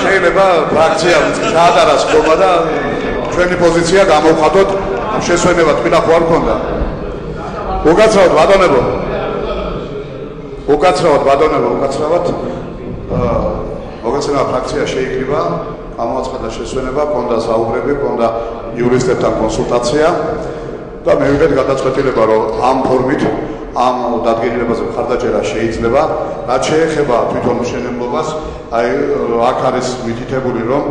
შეიძლება ფრაქცია ჩაატაროს ხომა და ჩვენი პოზიცია გამოვხატოთ შესვენება თვითონ ხო არ ქონდა უკაცრავად ბატონებო მოგეცემა ფრაქცია შეიკრიბა გამოაცხადა შესვენება ქონდა საუბრები ქონდა იურისტებთან კონსულტაცია და მე ვიღეთ გადაწყვეტილება რომ ამ ფორმით ამ დადგენილებაზე მხარდაჭერა შეიძლება რაც შეეხება თვითონ მშენებლობას აი აქ არის მითითებული რომ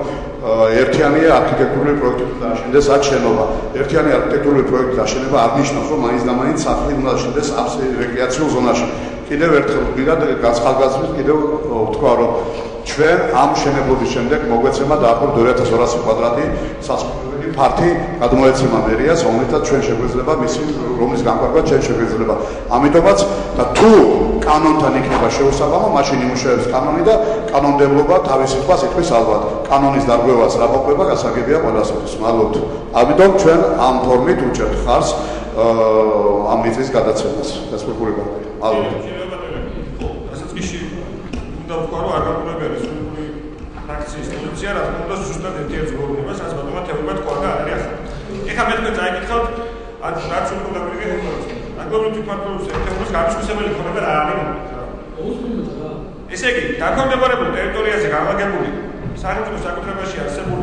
ერთიანი არქიტექტურული პროექტი დააშენდეს აქ შენობა ერთიანი არქიტექტურული პროექტი დააშენება არ ნიშნავს რომ მაინც და მაინც სახლი უნდა აშენდეს ამ რეკრეაციულ ზონაში კიდევ ერთხელ ვიდათ გასხალგაზრდით კიდევ ვთქვა რომ ჩვენ ამ მშენებლობის შემდეგ მოგვეცემა დაახლოებით 2200 კვადრატი სასოფლო ფართი გადმოეცემა მერიას, რომელთაც ჩვენ შეგვეძლება მისი რომლის განკარგვა ჩვენ შეგვეძლება. ამიტომაც და თუ კანონთან იქნება შეუსაბამო, მაშინ იმუშავებს კანონი და კანონმდებლობა თავის სიტყვას იტყვის ალბათ. კანონის დარღვევას რა მოყვება გასაგებია ყველასთვის. მადლობთ. ამიტომ ჩვენ ამ ფორმით უჭერთ ხარს ამ მიწის გადაცემას. დასწრებული ბანკი. მადლობთ. უნდა ვთქვა რომ არ გაყურებია რესპუბლიკური ფრაქციის პოზიცია, რა თქმა უნდა, ზუსტად ერთ-ერთ ზღურებას, რაც ბატონმა თეორია თქვა და არ არის ახლა. ეხლა მე თქვენ წაიკითხავთ, რაც უნდა გვიგეთ, აგროვით თვითმმართველობის ერთეულს გამიშვილებელი ქონება რა არის? ესე იგი, დაქვემდებარებულ ტერიტორიაზე განლაგებული სახელმწიფო საკუთრებაში არსებული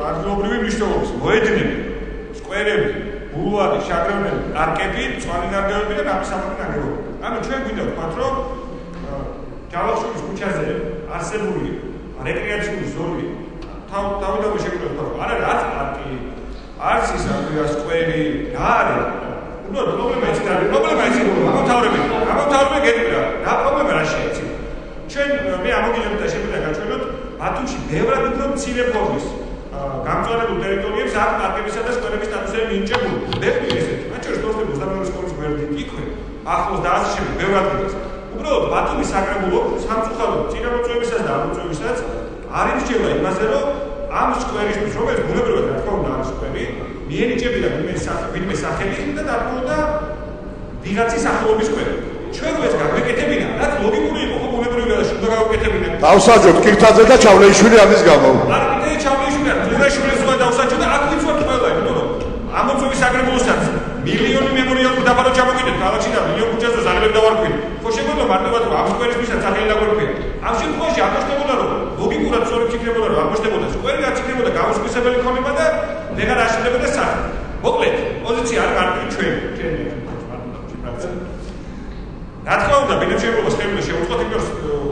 ადგილობრივი მნიშვნელობის მოედნები, სკვერები, ბულვარი, შაგრევნები, პარკები, მწვანე ნარგავები და გამოსახული ნაგებობები. ანუ ჩვენ გვინდა ვთქვათ, რომ ჯავახიშვილის ქუჩაზე არსებული რეკრეაციული ზონი თავიდანვე შეგვიძლია ვთქვათ, არ არის არც პარკი, არც ის სკვერი, რა არის? უბრალოდ პრობლემა ის არის, პრობლემა ის არის, ამომთავრებელი გეტყვია, რა პრობლემა რა შეეცი? ჩვენ მე ამოგიჟებთ და შეგვიძლია გაჩვენოთ ბათუმში ბევრად უფრო მცირე ფორმის გამწვანებულ ტერიტორიებს აქ პარკებისა და სკვერების სტატუსები მინიჭებული. ბევრი ესეთი, მათ შორის დოსტების უსაფრთხო სკოლის გვერდით იქვე, ახლოს და ასე შემდეგ ბევრ ადგილას. უბრალოდ ბათუმის საკრებულო სამწუხაროდ წინა მოწვევისას და ამ მოწვევისაც არ იმსჯება იმაზე, რომ ამ სკვერისთვის, რომელიც ბუნებრივად რა თქმა უნდა არის სკვერი, მიენიჭებინა ვინმე სახელი და დაბრუნდა ვიღაცის ახლობის სკვერი. ჩვენ ეს გაგვეკეთებინა, რაც ლოგიკური იყო, ხო ბუნებრივად უნდა გავუკეთებინა. დავსაჯოთ კირთაძე და ჩავლეიშვილი ამის გამო. არ კიდე ჩავლეიშვილი, ლურაშვილის ზღვა დავსაჯოთ და აქ ვიცვათ ყველა, იმიტომ რომ ამ მოწვევის საკრებულოსაც მილიონი მემორიალ დაბარო ჩამოგიდეთ ქალაქში და მილიონ ქუჩაზე ზარებები დავარქვით. ხო შეგვიძლია მარტივად რომ ამ სკვერისთვისაც სახელი დაგვერქვია. ამ შემთხვევაში აღნიშნებოდა რომ ლოგიკურად სწორად იქნებოდა რომ აღნიშნებოდა სკვერი რაც იქნებოდა გამოსყისებელი ქონება და ვეღარ აშენდებოდა სახელი. მოკლედ, პოზიცია არ გარკვევით ჩვენ. რა თქმა უნდა, ბინებშეულობას ხელი შეუწყოთ, იმიტომ რომ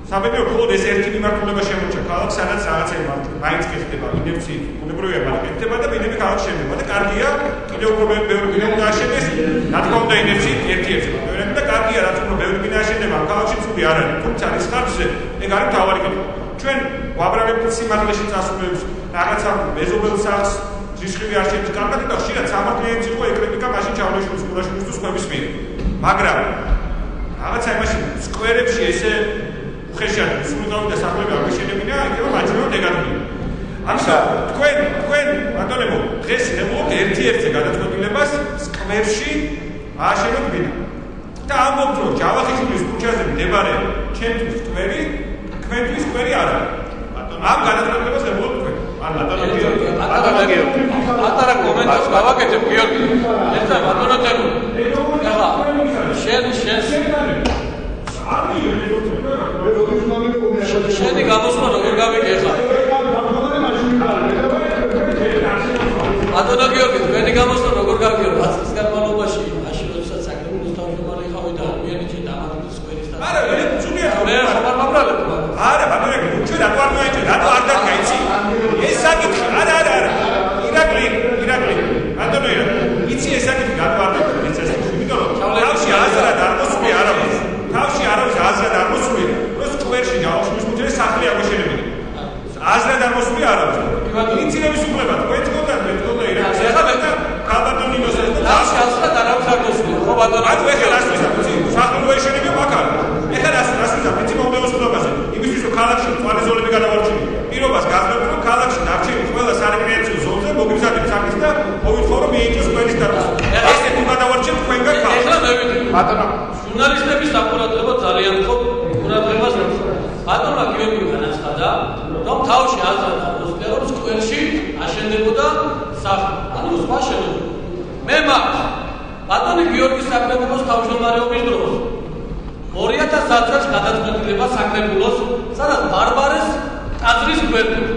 სამედროვე მხოლოდ ეს ერთი მიმართულება შემორჩა ქალაქს, სადაც რაღაცა მაინც კეთდება, ბინებში ბუნებრივია მაგეთება და ბინები ქალაქში შედება და კარგია, კიდევ უფრო ბევრი ბინა უნდა აშენდეს, რა თქმა უნდა ინერცი ერთ-ერთი და კარგია, რაც უფრო ბევრი ბინა აშენდება, ამ ქალაქში ცუდი არ არის, თუმცა ის ხარჯზე ეგ არის თავარი კითხვა. ჩვენ ვაბრალებთ სიმაღლეში წასულებს, რაღაცა მეზობელ სახლს ჯიშხილი აშენებს კარგად და ხშირად სამართლიანიც იყო ეკრიტიკა მაშინ ჩავლეშვილის კურაშვილის სხვების მიერ. მაგრამ რაღაცა იმაში სკვერებში ესე ხეშად სულგავი და სახლები არ შეშენებინა, იქნება მაჯრობად ეგადია. ამიტომ თქვენ ბატონებო, დღეს ელოდებთ ერთ-ერთზე გადაწყვეტილებას სკვერში ააშენოთ ბინა. და ამბობთ, რომ ჯავახიშვილის ქუჩაზე მდებარე ჩემთვის სკვერი, თქვენთვის სკვერი არ არის. ამ გადაწყვეტილებას ელოდებთ თქვენ. ატარა კომენტარს გავაკეთებ, გიორგი. ესა ბატონო თემო. ეხლა შენი გამოსვლა როგორ გავიგე ხა? ბატონო გიორგი, თქვენი გამოსვლა როგორ გავიგე? 10 წლის განმავლობაში აშენებასაც საკრებულოს თავმჯდომარე ხავი და მიანიჭე დამატებული სკვერის და არა, მე ძუნია მე ხომ არ მაბრალებ? არა, ბატონო, ჩვენ რატო არ მოიჭე? რატო არ დაგაიცი? ეს საკითხი, არა. ირაკლი. ბატონო, იცი ეს საკითხი რატო არ დაგაიცი? იმიტომ რომ თავში აზრად არ მოსული არავის. თავში არავის აზრად არ მოსული, რომ სკვერში ჯავახიშვილის ქუჩაზე სახლი აგვეშენებინა. აზრად არ მოსული არავის. ინციდენტის უფლება თქვენ თქონდათ, მე თქონდა ირაკლი. ეხლა მე კაბატონ ინოსენს და თავში აზრად არავის არ მოსული. ხო ბატონო, ეხლა რას ვიზამ? სახლი მოეშენებია მაგალითად. ეხლა რას ვიზამ? იცი ჟურნალისტების საყურადღებო ძალიან ხო ყურადღებას ეთმობა. ბატონმა გიორგი განაცხადა, რომ თავში აზრდა მოსკოვში, რომ სკვერში აშენდებოდა სახლი, ანუ სხვა შენობები. მე მაქვს ბატონი გიორგის საკრებულოს თავმჯდომარეობის დროს 2010 წელს გადაწყვეტილება საკრებულოს, სადაც ბარბარეს ტაძრის გვერდით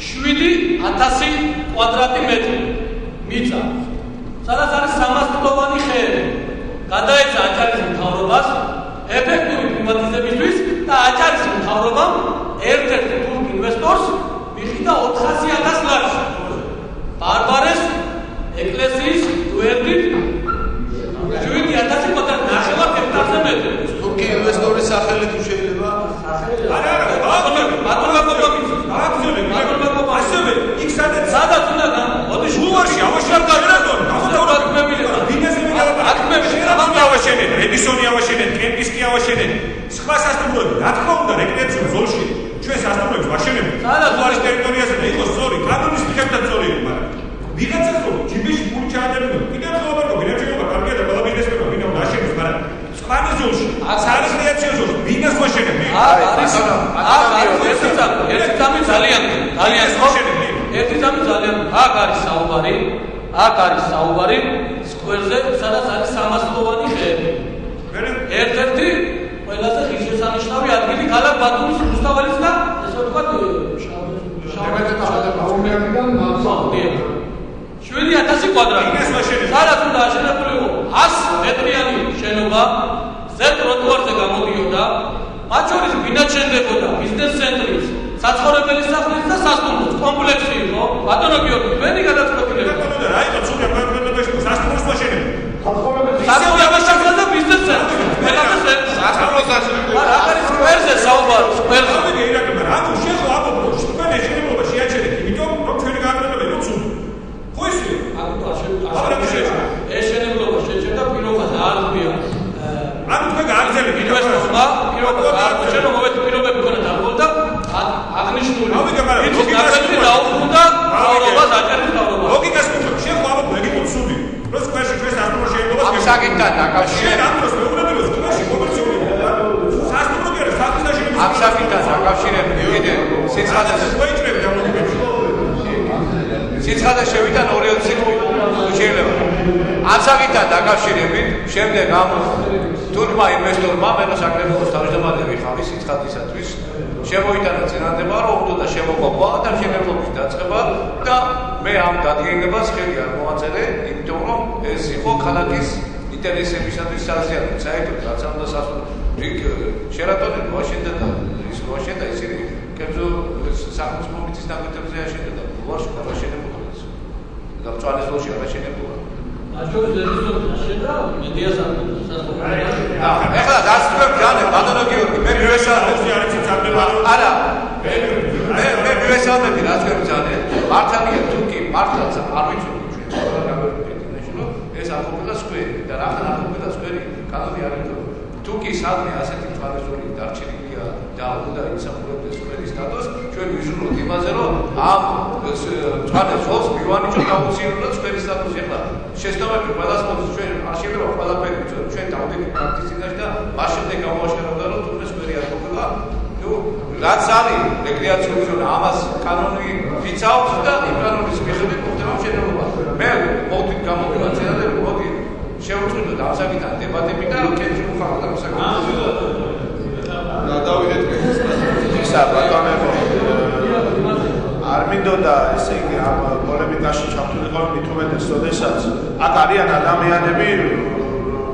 7,000 კვადრატი მეტრი მიწა, სადაც არის 300 წლოვანი ხეები. გადაეცა აჭარის მთავრობას ეფექტური პრივატიზებისთვის და აჭარის მთავრობამ ერთ-ერთ თურქ ინვესტორს მიყიდა 400,000 ლარი. ბარბარეს ეკლესიის გვერდით 7,000 კვადრატ ნახევარ ჰექტარზე მეტრი. თურქი ინვესტორის სახელი თუ შეიძლება? არა, ბატონმა გოგობიც. ასევე იქ სადაც უნდა მოდი ჟუვარში ავაშენებდა რატომ? გამოდაგვებილა. ავაშენეთ, ედისონი ავაშენეთ, კენტისკი ავაშენეთ. სხვა სასტუმროები, რა თქმა უნდა, რეკრეაციულ ზოლში ჩვენ სასტუმროებს ვაშენებთ. ჟუვარის ტერიტორიაზე და იყოს სწორი, კანონის მიხედვით სწორია, მაგრამ ვიღაცას რომ ჯიბეში პული ჩაადევნებდა, კიდევ ხალხობა რომ ვინაჩვენება კარგია და ყველა ბიზნესმენმა ვინა უნდა აშენოს, მაგრამ სხვა ზოლში, არის რეაქცია ზოლში, ვინას ვაშენებთ? ერთი წამი ძალიან ერთი წამი ძალიან აქ არის საუბარი სკვერზე, სადაც არის 300 წლოვანი ხეები. ერთ-ერთი ყველაზე ღირსშესანიშნავი ადგილი ქალაქ ბათუმის რუსთაველის და ესე ვთქვათ 7,000 კვადრატი. სადაც უნდა აშენებული იყო 100 მეტრიანი შენობა, ზედ ტროტუარზე გამოდიოდა, მათ შორის ვინაჩენდებოდა ბიზნეს ცენტრის, საცხოვრებელი სახლის და სასტუმროს კომპლექსი იყო. ბატონო გიორგი, თქვენი გადაწყვეტილება. რა იყო ცუდი პრობლემაში სასტუმროს ვაშენებთ? სასტუმროს და ბიზნეს ცენტრი. სასტუმროს აშენებდა. რა არის სკვერზე საუბარი, სკვერზე. ანუ შეხო აბობრო, თქვენ ეშენებობა შეაჩერეთ, იმიტომ რომ ჩვენი გადაწყვეტილება იყო ცუდი. ხო ისე? ეშენებლობა შეჭერდა პირობას არღია. ანუ თქვენ გააგზავნეთ ინვესტორმა პირობა არჩენ რომ მოვეთ პირობები ქონდა და აღნიშნული. ლოგიკაში დაუბრუნდა თავრობას აჭარის თავრობას. ლოგიკას ვუწევ, შეხო აბობრო, იყო ცუდი. რო სკვერში ჩვენ სასტუმრო შეეძლება ამ საკითხთან დაკავშირებით ამ დროს მეუბნებოდი სკვერში კომერციული სასტუმრო კი არის სახლის აშენების ამ საკითხთან დაკავშირებით კიდე სიცხადე შევიდა 2-20 სიტყვი შეიძლება. ამ საკითხთან დაკავშირებით შემდეგ ამ თურქმა ინვესტორმა მე საკრებულოს თავმჯდომარე ვიხარი სიცხადისათვის შემოიტანა წინადადება რომ უნდა შემოყვება და მშენებლობის დაწყება და მე ამ დადგენილებას ხელი არ მოვაწერე, იმიტომ რომ ეს იყო ქალაქის ინტერესებისათვის საზიანო. საერთოდ რაც ამ და შერატონი ვაშენდა და ის ვაშენდა ისინი კერძო სახელმწიფო მომიტის დაგვეთებზე აშენდა და ვარში გავაშენებოდა. და მწვანესლოში აშენებოდა. ეხლა დასწრებ ჯანე ბატონო გიორგი მე მივესალმები არა მე მივესალმები დასწრებ ჯანე მართალია თურქი მართლაც არ ვიცოდი ჩვენ რა გავერტებინაშო ეს არ ყოფილა სკვერი და რა ხან არ ყოფილა სკვერი კანონი არ იყო თურქი სადმე ასეთი მწვანესლური დარჩენილია და უნდა ისახურებდეს სკვერის სტატუსს ჩვენ ვიზრუნოთ იმაზე რომ ამ მწვანესლს მივანიჭოთ აუცილებლად სკვერის სტატუსი ეხლა შეცდომები ყველას მოდის ჩვენ არ შეიძლება ყველაფერი ვიცოდეთ ჩვენ დავდექით პრაქტიკაში და მას შემდეგ გამოვაშენებდა რომ თუნდაც სკვერი არ ყოფილა თუ რაც არის რეკრეაციული ზონა ამას კანონი ვიცავს და იმ კანონის მიხედვით მოხდება მშენებლობა მე მოდი გამოვიდა ცენადები მოდი შევწყვიტოთ ამ საკითხთან დებატები და კეთილ ხარ და საკითხი და დავიდეთ ისა ბატონებო არ მინდოდა ესე იგი ამ პოლემიკაში ჩართულიყო მით უმეტეს როდესაც აქ არიან ადამიანები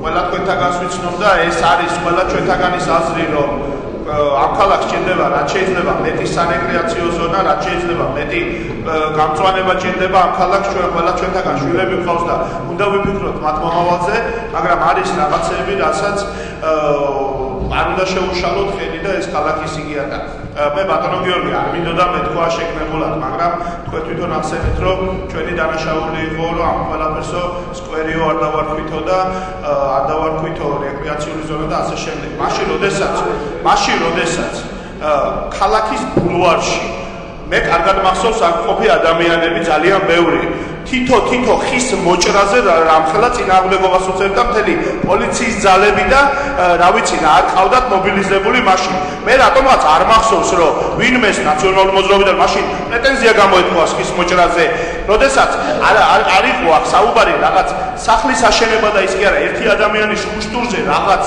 ყველა თქვენთაგანს ვიცნობ და ეს არის ყველა ჩვენთაგანის აზრი რომ ამ ქალაქს ჭირდება რაც შეიძლება მეტი სარეკრეაციო ზონა რაც შეიძლება მეტი გამწვანება ჭირდება ამ ქალაქს ჩვენ ყველა ჩვენთაგან შვილები გვყავს და უნდა ვიფიქროთ მათ მომავალზე მაგრამ არის რაღაცები რასაც არ უნდა შეუშალოთ ხელი და ეს ქალაქის იგია და მე ბატონო გიორგი არ მინდოდა მეთქვა შეგნებულად მაგრამ თქვენ თვითონ ახსენეთ რომ ჩვენი დანაშაული იყო რომ ამ ყველაფერსო სკვერიო არ დავარქვითო და არ დავარქვითო რეკრეაციული ზონა და ასე შემდეგ მაშინ როდესაც ქალაქის ბულვარში მე კარგად მახსოვს აქ ყოფი ადამიანები ძალიან ბევრი თითო ხის მოჭრაზე რამხელა წინააღმდეგობას უწევდა მთელი პოლიციის ძალები და რა ვიცი რა არ ყავდათ მობილიზებული მაშინ. მე რატომღაც არ მახსოვს რომ ვინმეს ნაციონალური მოძრაობიდან მაშინ პრეტენზია გამოეთქვა ხის მოჭრაზე, როდესაც არ იყო აქ საუბარი რაღაც სახლის აშენება და ის კი არა ერთი ადამიანის შუშტურზე რაღაც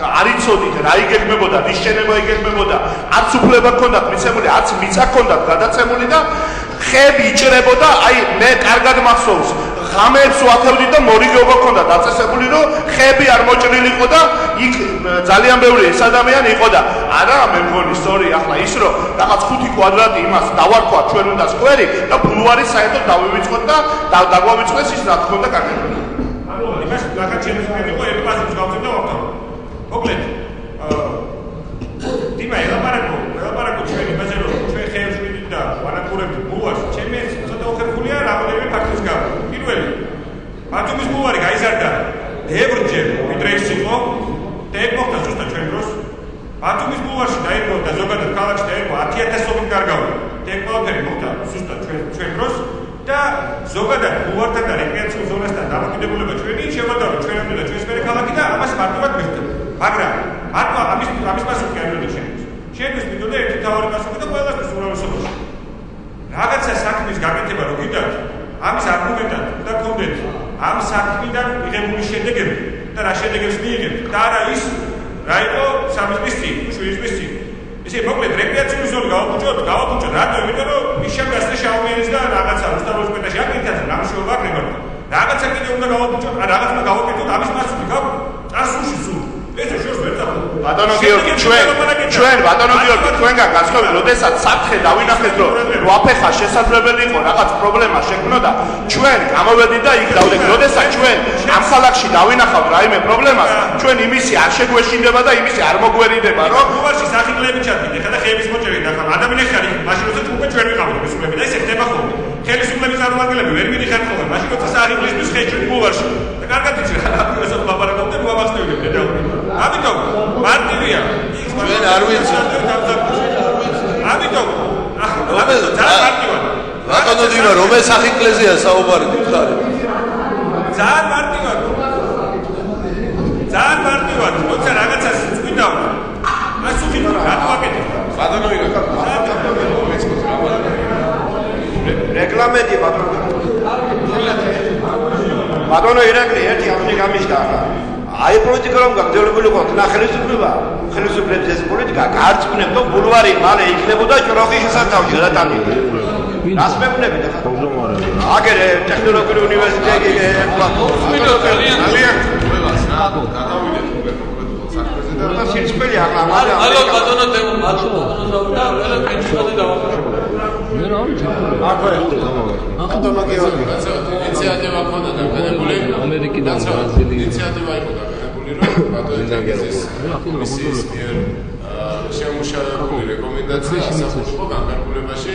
არ იცოდით რა იგეგმებოდა, რის შენება იგეგმებოდა, არც უფლება ჰქონდათ მიცემული, არც მიწა ჰქონდათ გადაცემული და ხეები იჭრებოდა, აი მე კარგად მახსოვს, ღამეებს ვათევდით და მორიგეობა ჰქონდა დაწესებული, რომ ხეები არ მოჭრილიყო და იქ ძალიან ბევრი ეს ადამიანი იყო და არა მე მგონი სწორი ახლა ის რომ რაღაც 5 კვადრატი იმას დავარქვა ჩვენ უნდა სკვერი და ბულვარი საერთოდ დავივიწყოთ და დაგვავიწყდეს ის რა თქონდა კაკეთებული. ანუ იმას რაღაც შემოსული იყო ერთ პასებს გავწევდა ვახტო. მოკლედ დიმა ელაპარაკო ჩვენ იმაზე რომ ჩვენ ხეებს ვიდით და ვანაკურებთ ბულვარს, ჩემი ეს ცოტა უხერხულია რამდენიმე ფაქტის გამო. პირველი ბათუმის ბულვარი გაიზარდა ევრჯერ ვიდრე ის იყო და ეგ მოხდა ზუსტად ჩვენ დროს. ბათუმის ბულვარში დაიწყო და ზოგადად ქალაქში დაიწყო 10,000-ობით გარგავი. და ეგ ყველაფერი მოხდა ზუსტად ჩვენ დროს და ზოგადად ბულვართან და რეკრეაციულ ზონასთან დამოკიდებულება ჩვენი შემოდა რომ ჩვენამდე და ჩვენს მერე ქალაქი და ამას მარტივად მივხვდით. მაგრამ მარტო ამის პასუხი არ უნდა შენდეს. შენდეს მითოდა ერთი თავარი პასუხი და ყველასთვის ურავისობაში. რაღაცა საქმის გაკეთება რო გიდათ, ამის არგუმენტად და გქონდეთ ამ საქმიდან მიღებული შედეგები და რა შედეგებს მიიღებთ და არა ის რა იყო 3 წლის წინ, 7 წლის წინ. ისე მოკლედ რეკრეაციული ზოლი გავაკუჭოთ, რატო? იმიტომ რომ მიშამ გასწრე შაუმიანის და რაღაცა რუსთავის პეტაში აკეთეთ, რამშეობა აკრებათ. რაღაცა კიდე უნდა გავაკუჭოთ, რაღაც უნდა გავაკეთოთ, ამის პასუხი გაქვს წასულში სულ. ესე შორს ვერ წახვიდ. ბატონო გიორგი, ჩვენ ბატონო გიორგი, თქვენგან გასწავლეთ, როდესაც საფრთხე დავინახეთ, რომ რვაფეხა შესაძლებელი იყო რაღაც პრობლემა შექმნოდა, ჩვენ გამოვედით და იქ დავდეთ. როდესაც ჩვენ ამ ქალაქში დავინახავთ რაიმე პრობლემას, ჩვენ იმისი არ შეგვეშინდება და იმისი არ მოგვერიდება, რომ ბულვარში სახიკლები ჩადგინე, ხა და ხეების მოჭერი და ხა ადამიანები ხარ იქ, მაშინ როცა უკვე ჩვენ ვიყავით მისულები და ესე ხდება ხოლმე. ხელისუფლების წარმომადგენლები ვერ მიდიხარ ხოლმე, მაშინ როცა სახიკლების ხეჭი ბულვარში. და კარგად იცი რა, ასე ლაპარაკობ და მოამახსნევდები და ამიტომ მარტივია. ჩვენ არ ვიცი. ამიტომ ძალიან მარტივია. ბატონო დინო, რომელ სახიკლეზეა საუბარი გითხარი? ძალიან მარტივია. ძალიან მარტივია. როცა რაღაცას წვიდავ, პასუხი რატო აკეთებ? ბატონო დინო, რეკლამედი ბატონო ირაკლი ერთი ამბი გამიშდა ახლა. აი პოლიტიკა რომ გაგრძელებული ყოთ და ხელისუფლების ეს პოლიტიკა გარწმუნებდა ბულვარი მალე იქნებოდა ჭროხის შესათავში გადატანილი. რას მეუბნებით ახლა? აგერე ტექნოლოგიური უნივერსიტეტი ძალიან ყველას რა გადავიდეთ კონკრეტულ საქმეზე და სიცხელი ახლა ალო ბატონო დემო ბატონო საუბარია ყველა პენსიაზე დავახშობ. მე რა ვიცი. ბატონო გიორგი ინიციატივა ქონდა დაგანებული ამერიკიდან ბრაზილია ინიციატივა იყო დაგანებული რომ ბატონის კომისიის მიერ შემუშავებული რეკომენდაცია ასახულიყო განკარგულებაში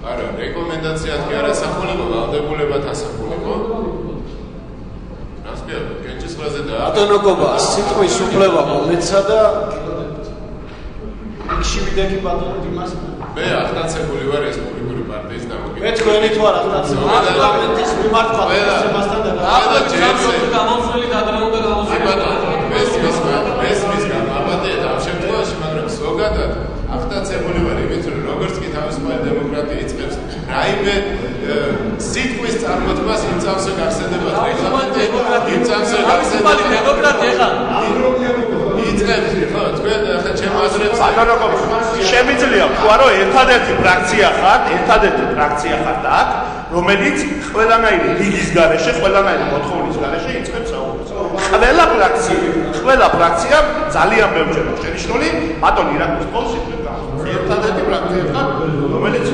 არა რეკომენდაციად კი არ ასახულიყო ვალდებულებად ასახულიყო რას მეუბნეთ კენჭის ხრაზე და ბატონო გობა სიტყვის უფლება მომეცა და შევიდექი ბატონო დიმას მე ახდაცებული ვარ რესპუბლიკური პარტიის დამოუკიდებელი მე თქვენი თუ არ ახდაცებული პარლამენტის მიმართვა პროცესებასთან და გამოსვლით ადრე უნდა გამოსვლით მესმის გამაბადია და ამ შემთხვევაში მაგრამ ზოგადად ახდაცებული ვარ იმით რომ როგორც კი თავისუფალი დემოკრატია იწყებს რაიმე სიტყვის წარმოთქმას იმ წამსვე გახსენდება იმ წამსვე გახსენდება დემოკრატია ხარ იწყებს ხო თქვენ ახლა ჩემ აზრებს ბატონო შემიძლია თქვა რომ ერთადერთი ფრაქცია ხარ და აქ რომელიც ყველანაირი ლიგის გარეშე, ყველანაირი მოთხოვნის გარეშე იწყებს საუბარს. ყველა ფრაქცია ძალიან ბევრჯერ შენიშნული ბატონ ირაკლის პოლს იწყებს გამოსვლას. ერთადერთი ფრაქცია ხარ რომელიც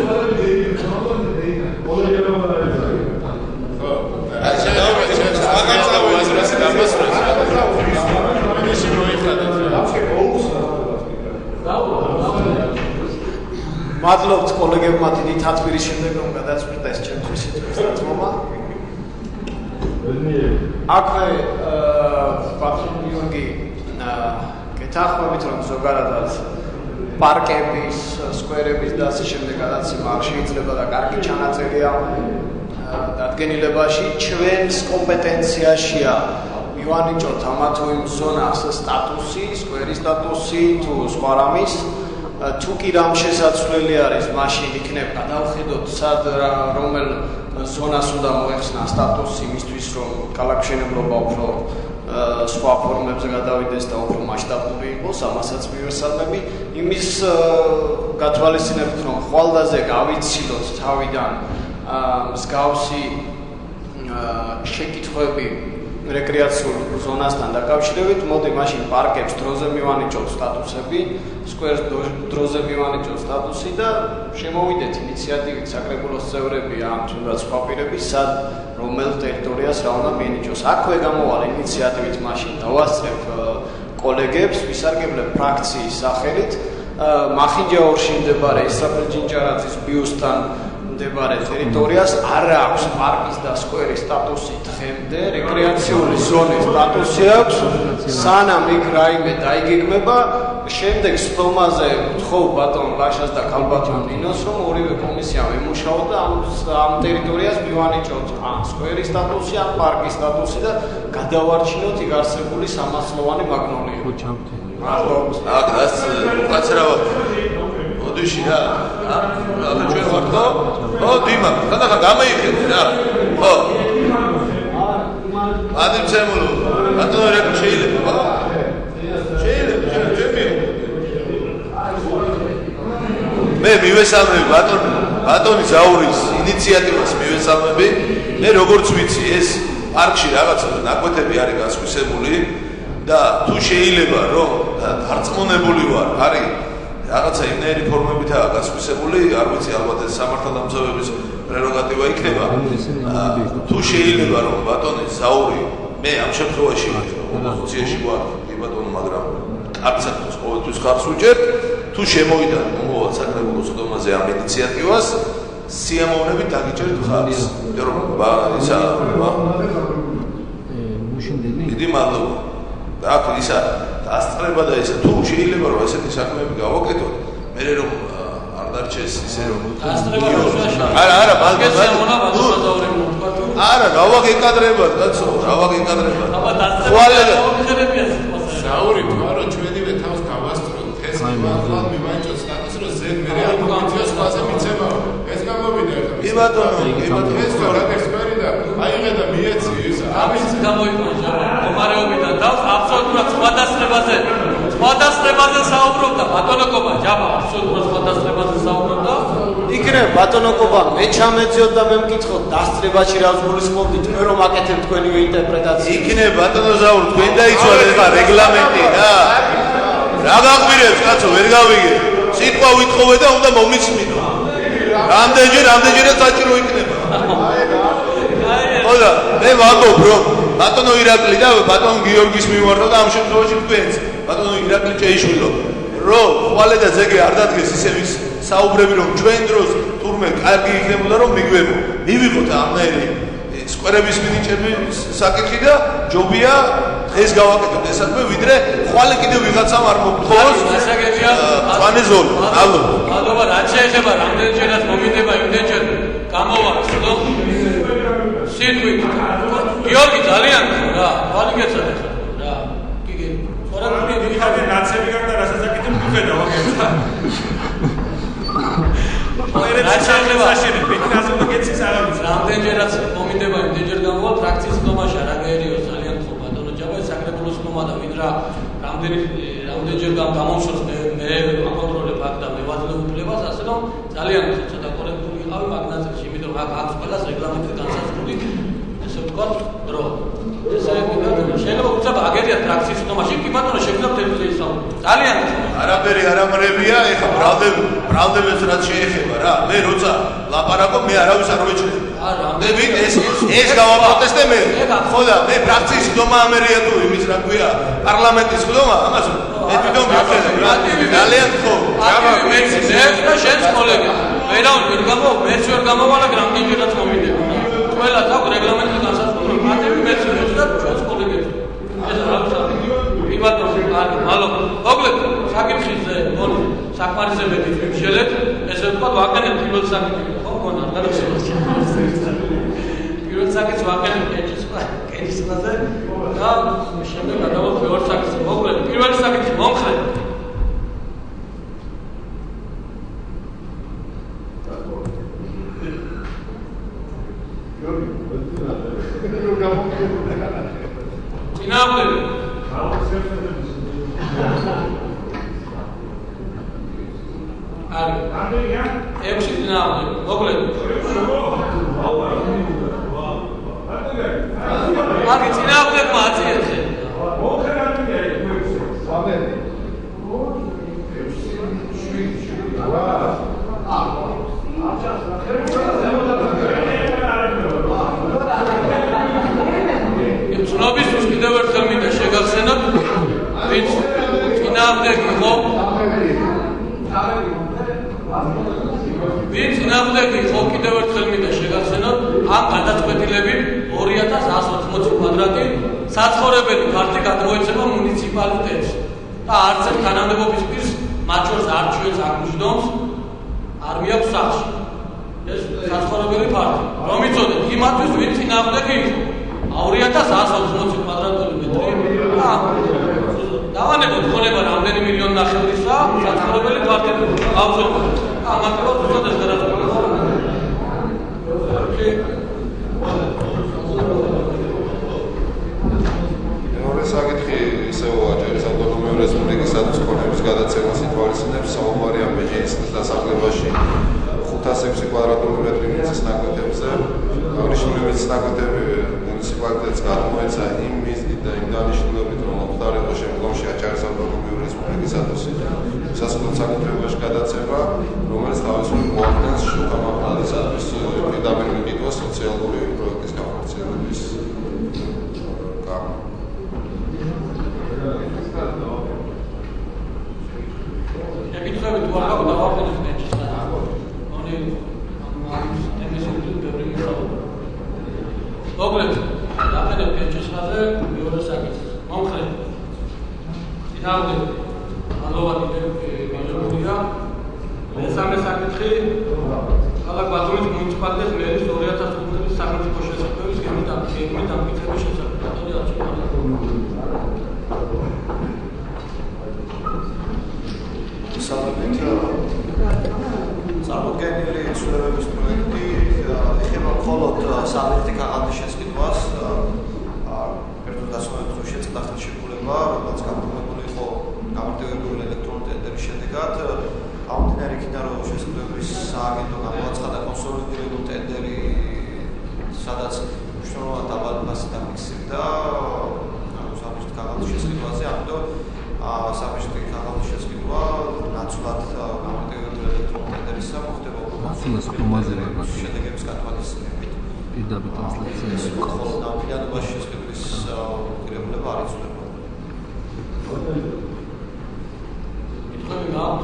მადლობთ კოლეგებმა დიდი თათბირის შემდეგ რომ გადაწყვიტა ეს ჩემთვის სიტყვისდაცმობა. აქვე ბატონ გიორგი გეთანხმებით რომ ზოგადად პარკების, სკვერების და ასე შემდეგ გადაცემა არ შეიძლება და კარგი ჩანაწერია დადგენილებაში. ჩვენს კომპეტენციაშია მივანიჭოთ ამა თუ იმ ზონას სტატუსი, სკვერის სტატუსი თუ სხვა რამის. თუ კი რამ შესაძლებელი არის, მაშინ იქნებ გადავხედოთ სად რომელ ზონას უნდა მოეხსნა სტატუსი იმისთვის, რომ ქალაქმშენებლობა უფრო სხვა ფორმებზე გადავიდეს და უფრო მასშტაბური იყოს, ამასაც მივესალმები. იმის გათვალისწინებით, რომ ხვალდაზე გავიცილოთ თავიდან მსგავსი შეკითხვები რეკრეაციულ ზონასთან დაკავშირებით, მოდი მაშინ პარკებს დროზე მივანიჭოთ სტატუსები, სკვერს დროზე მივანიჭოთ სტატუსი და შემოვიდეთ ინიციატივით საკრებულოს წევრები ან თუნდაც სხვა პირები, სად რომელ ტერიტორიას რა უნდა მიენიჭოს. აქვე გამოვალ ინიციატივით მაშინ დავასწრებ კოლეგებს, ვისარგებლებ ფრაქციის სახელით, მახინჯაურში მდებარე ისრაფილ ჯინჯარაძის ბიუსტთან მდებარე ტერიტორიას არ აქვს პარკის და სკვერის სტატუსი დღემდე, რეკრეაციული ზონის სტატუსი აქვს, სანამ იქ რაიმე დაიგეგმება, შემდეგ სხდომაზე ვთხოვ ბატონ ლაშას და ქალბატონ ნინოს, რომ ორივე კომისია ემუშაოთ და ამ ტერიტორიას მივანიჭოთ ან სკვერის სტატუსი, ან პარკის სტატუსი და გადავარჩინოთ იქ არსებული სამასლოვანი მაგნოლია. აკაც უკაცრავად ოდიში რა და ჩვენ ვართ ხო დიმა ხანახან გამოიხედე რა ხო ადიმცემულო ბატონო რა შეიძლება ხო შეიძლება ჩემი მე მივესალმები ბატონი ზაურის ინიციატივას მივესალმები მე როგორც ვიცი ეს პარკში რაღაცა ნაკვეთები არის გასხვისებული და თუ შეიძლება რომ დარწმუნებული ვარ არის რაღაცა იმნაირი ფორმებითაა გასხვისებული, არ ვიცი ალბათ ეს სამართალდამცავების პრეროგატივა იქნება. თუ შეიძლება რომ ბატონი ზაური მე ამ შემთხვევაში ოპოზიციაში ვარ, კი ბატონო, მაგრამ კარგსაც ყოველთვის ხარს უჭერთ, თუ შემოვიდა მომავალ საკრებულო სხდომაზე ამ ინიციატივას, სიამოვნებით დაგიჭერთ ხარს. იმიტომ რომ ისა დიდი მადლობა. აქ ისა დასწრება და ისა თუ შეიძლება რომ ესეთი საქმეები გავაკეთოთ, მე რომ არ დარჩეს ისე რომ დასწრება როშაშა. არა, არა, რა ვაგეკადრება, კაცო, რა ვაგეკადრება. აბა დასწრება საური თვარო ჩვენივე თავს გავასწროთ ეს მართლად მივაიჭოთ სტატუსი რომ ზედ მე არ კომიტეტს ფაზე მიცემა ეს გამოვიდა ერთად. კი ბატონო, ეს რა ექსპერი და აიღე და მიეცი ის ამის გამოიყვანა მომარეობიდან თავს აბსოლუტურად სხვადასხვაზე საუბრობდა ბატონოკობა ჯაბა აბსოლუტურად სხვადასხვაზე საუბრობდა იქნებ ბატონოკობა მე ჩამეძიოთ და მე მკითხოთ დასწრებაში რა გულისხმობთ თქვენ რომ აკეთებ თქვენივე ინტერპრეტაცია იქნებ ბატონო ზაურ თქვენ დაიცვალეთ ხა რეგლამენტი რა გაგვირებს კაცო ვერ გავიგე სიტყვა ვითხოვე და უნდა მომისმინო რამდენჯერაც საჭირო იქნება ხოდა მე ვამბობ რომ ბატონო ირაკლი და ბატონ გიორგის მიმართა და ამ შემთხვევაში თქვენც ბატონო ირაკლი ჭეიშვილო რომ ხვალე და ზეგი არ დადგეს ისე ვის საუბრები რომ ჩვენ დროს თურმე კარგი იქნებოდა რომ მიგვებო მივიღოთ ამნაირი სკვერების მინიჭები საკითხი და ჯობია ეს გავაკეთოთ ეს საქმე ვიდრე ხვალე კიდევ ვიღაცამ არ მოგთხოვოს გასაგებია წვანეზოლი მადლობა რაც შეიძლება რამდენჯერაც მომიდება იმდენჯერ გამოვა რომ სიტყვით გიორგი ძალიან რა ვალიგეცა რა გიგე ხორა გული ვიხადე ნაცები გარდა რასაც აკეთებ მიხედა ვაგებსა რაც შეიძლება საშენებ იქნას უნდა გეცის არავის რამდენჯერაც მომიდება იმდენჯერ გამოვა ფრაქციის ხდომაში რა გაერიო ძალიან ხო ბატონო ჯაბა საკრებულოს ხდომა და ვიდრა რამდენჯერ გამომშორს მე აკონტროლებ აქ და მე ვაძლევ უფლებას ასე რომ ძალიან ცოტა კორექტული ვიყავი მაგ ნაწილში იმიტომ რომ აქ აქვს ყველას რეგლამენტით განსაზღვრული ესე ვთქვათ დრო ესე შეიძლება უცებ აგერია ფრაქციის ხდომაში კი ბატონო შეგიძლიათ თელევიზიის საუბრო ძალიან არაფერი არ ამრებია ეხა ბრალდებებს რაც შეეხება რა მე როცა ლაპარაკო მე არავის არ ვეჭრე მე ვინ ეს გავაპროტესტე მე ხოდა მე ფრაქციის ხდომა ამერია თუ იმის რა ქვია პარლამენტის ხდომა ამას მე თვითონ მივხედე რა ძალიან ხო მეც და შენს კოლეგა ვერავინ ვერ გამო მეც ვერ გამოვალა რამდენჯერაც მომიდება ყველა თავს რეგლამენტი განსაზღვრული მათები მეც და ჩვენს კოლეგებს ეს რა ვთქვი ბატონო მალო მოკლედ საკითხის საკმარისებითი ვიმშელეთ, ესე ვთქვათ, ვაკენებ პირველ საკითხი, ხო, მონა, არ გადავსვათ. პირველ საკითხს ვაკენებ კენჭისყრაზე და შემდეგ გადავალ მეორე საკითხს. მოკლედ, პირველი საკითხი მომხრე. წინააღმდეგი. ამდენია? 6 წინააღმდეგი. მოკლედ. მაგ წინააღმდეგმა აწიეთზე. ცნობის კიდევ ერთხელ მინდა შეგახსენოთ, ვინც წინააღმდეგი იყო. ვინც წინააღმდეგი იყო, კიდევ ერთხელ მინდა შეგახსენოთ, ამ გადაწყვეტილებით 2180 კვადრატი საცხოვრებელი ფართი გადმოეცემა მუნიციპალიტეტს და არც ერთ თანამდებობის პირს მათ შორის არჩევს აღნიშნავს არ მიაქვს სახში. ეს საცხოვრებელი ფართი. რომ იცოდეთ, იმათვის ვინც წინააღმდეგი იყო 2180 კვადრატული მეტრი და დავანებოთ ხონება რამდენი მილიონი ნახევრისა საცხოვრებელი ფართი გავზომოთ. ამათგან უწოდეს გადაწყვეტილება. მეორე საკითხი ისევ აჯერის ავტონომიური რესპუბლიკის სტატუს-კვოს გადაცემა სიტუაციებს საომარი ამბეჯის დასახლებაში 506 კვადრატული მეტრი მიწის ნაკვეთებზე. აღნიშნული მიწის ნაკვეთები მუნიციპალიტეტს გადმოეცა იმ მიზნით და იმ დანიშნულებით, რომ მომხდარიყო შემდგომში აჭარის ავტონომიური რესპუბლიკის სტატუსი სასოფლო საკუთრებაში გადაცემა, რომელიც თავისუფლად მოახდენს შუქამაღლადისათვის პირდაპირ მიყიდვას სოციალური პროექტის განხორციელების გამო. შეკითხვები თუ არ გაქვთ დავაყენოთ კენჭისყრაზე. მოკლედ, დავაყენებ კენჭისყრაზე მეორე საკითხს. მომხრე. წინააღმდეგი. ალოვანი მიღებულია. მესამე საკითხი ქალაქ ბათუმის მუნიციპალიტეტის მერის 2015 წლის სახელმწიფო შესაძლებლობის გეგმით ამტკიცების შესახებ. წარმოდგენილი ცვლილებების პროექტი ეხება მხოლოდ საბერძნეთის კაღაზის შესყიდვას, ერთად დასვენებულ შეწყდა შეგულება, რომელიც გამოყენებული იყო გამარტივებული ელექტრონული ტენდერის შედეგად. გამომდინარე იქიდან, რომ შესყიდვების სააგენტო გამოაცხადა კონსოლიდირებული ტენდერი, სადაც მნიშვნელოვნად დაბალი ფასი დაფიქსირდა საბერძნეთის კაღაზის შესყიდვაზე, ამიტომ საბერძნეთის კაღაზის შესყიდვა ნაცვლად გამარტივებული ელექტრონული ტენდერისა მოხდება შედეგების გათვალისწინებით. პირდაპირ ტრანსლაციაში ხოლო ნავიანობაში შესყიდვის პირებულება არ იცვლება. კითხები გაქვთ?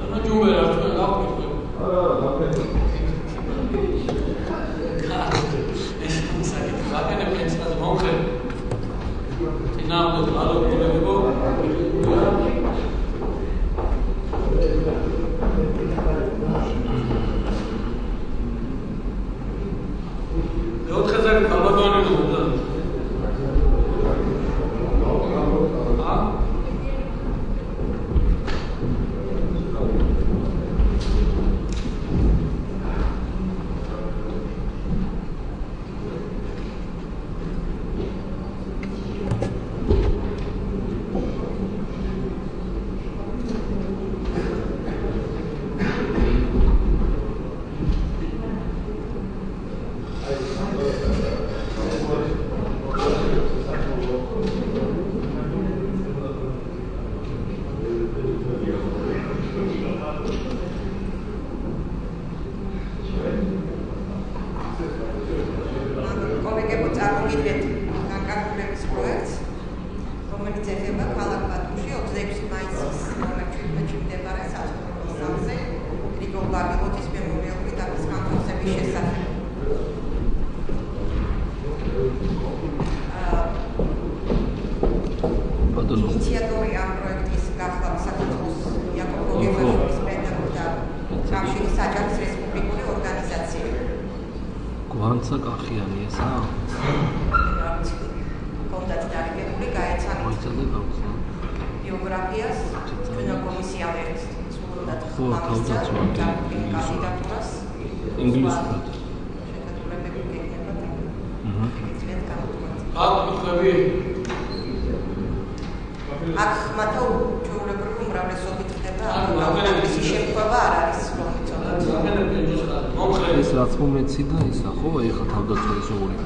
ანუ ჯუმბერ არ თქვენ გაქვთ კითხები? ეს საკითხი ვაკენებ კენჭისყრაზე მომხრე. წინააღმდეგ მალო გულებო მეოთხე საკითხი ალბათოვანი უნდა. ინიციატორი ამ პროექტის გახლა საქართველოს იაკობ გოგებაშვილის პედაგოგთა და კავშირის აჯანყის რესპუბლიკური ორგანიზაცია. გვანცა კახიანი ესა? კონდაც დარიგებული გაეცანით ბიოგრაფიას ჩვენო კომისიამ ერთ სულოდათ ხმამისცა კანდიდატურას ინგლისურად. შეთანხმებები გექნება და ეცლეთ გამოთქვათ. კითხები? აქ მათო ჩვეულებრივი უმრავლესობით ხდება ამის შემთხვევა არ არის რომ იცოდოთ. ეს რაც მომეცი და ისა ხო ეხა თავდაცვის ორი.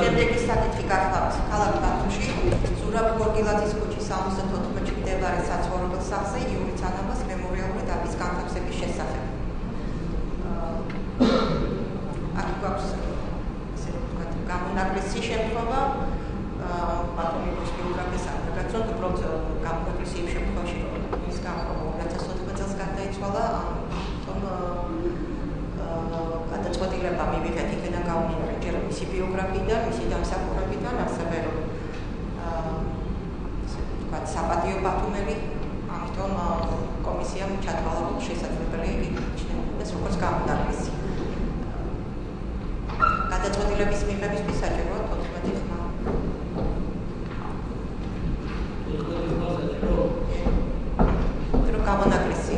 შემდეგი საკითხი გახლავთ ქალაქ ბათუმში ზურაბ გორგილაძის ქუჩის 74-ში მდებარე საცხოვრებელ სახლზე იური ცანაბას მემორიალური დაფის განთავსების შესახებ. აქ გვაქვს ესე ვთქვათ გამონაკლისი შემთხვევა ბათუმის ბიოგრაფიის აღწერა, უბრალოდ გამონაკლისი იმ შემთხვევაში რომ ის გამო 2014 წელს გარდაიცვალა, გადაწყვეტილება მივიღეთ იქიდან გამომდინარე ჯერ მისი ბიოგრაფიიდან, მისი დამსახურებიდან, ასევე რომ ვთქვათ საპატიო ბათუმელი, ამიტომ კომისიამ ჩათვალა რომ შესაძლებელი იქნებოდეს როგორც გამონაკლისი. გადაწყვეტილების მიღებისთვის საჭიროა 14 ხმა. რომ გამონაკლისი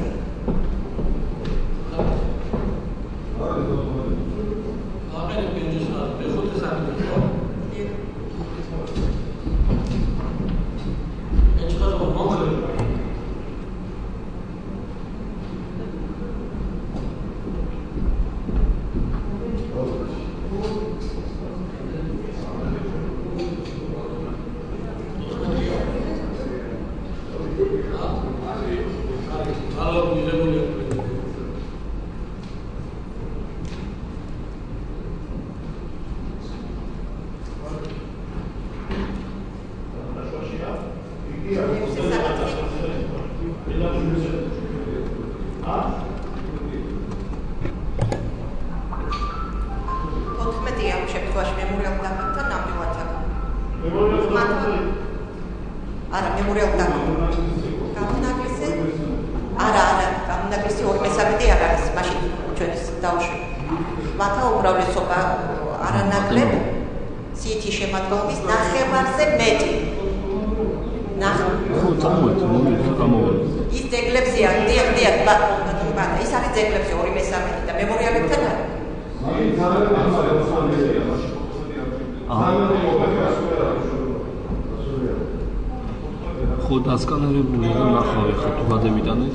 ხო დასკანერებული და ნახავ ახლა თუ გადევიტანეთ.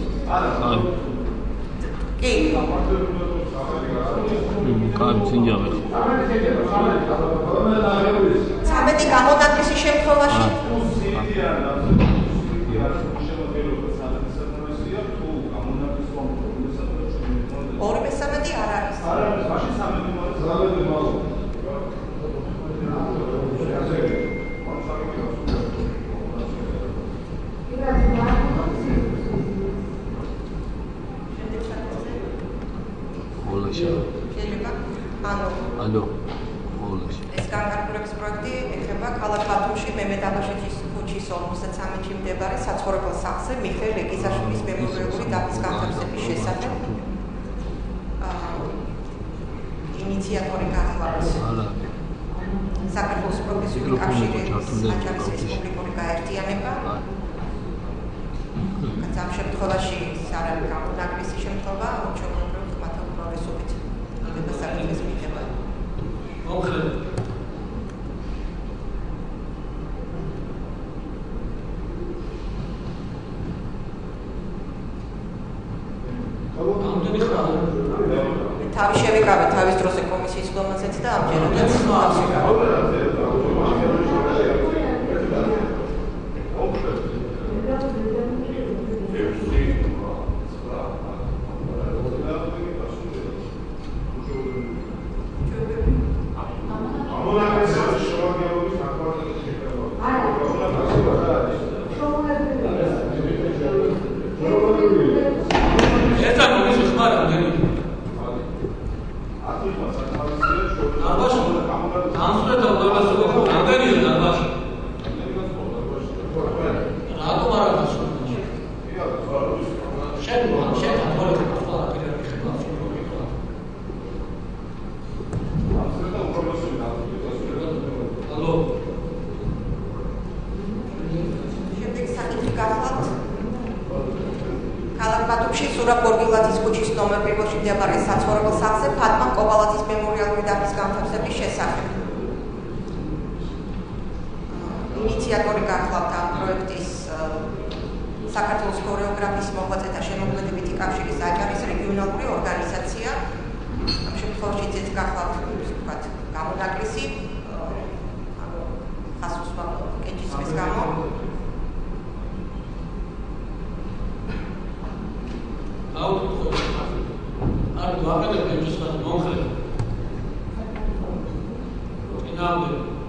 აი. კი. კაი, წინჯავე. 13 გამონაკლისის შემთხვევაში ორ-მესამედი არ არის. არ არის, მაშინ 13 ალო. ხოლოში. ეს განკარგულების პროექტი ეხება ქალაქ ბათუმში მემედ აბაშიძის ქუჩის 53-ში მდებარე საცხოვრებელ სახლზე მიხეილ ეკიზაშვილის მემორიალური დაფის განთავსების შესახებ. ინიციატორი გახლავთ. საქართველოს პროფესიული კავშირის აჯანყის რესპუბლიკური გაერთიანება. ამ შემთხვევაში არ არის გამონაკლისი შემთხვევა, ჩვეულებრივ ხმათა უმრავლესობით იღება საკითხის მიღება. ერთადერთიც და ამჯერადაც ავსიკავ. ინიციატორი გახლავთ ამ პროექტის საქართველოს ქორეოგრაფიის მოღვაწეთა შემოქმედებითი კავშირის აჭარის რეგიონალური ორგანიზაცია. ამ შემთხვევაში ძეც გახლავთ ვთქვათ გამონაკლისი ხასუსმა კენჭისყრის გამო. არ გვაყენებ კენჭისყრის მომხრე. ინამდვილ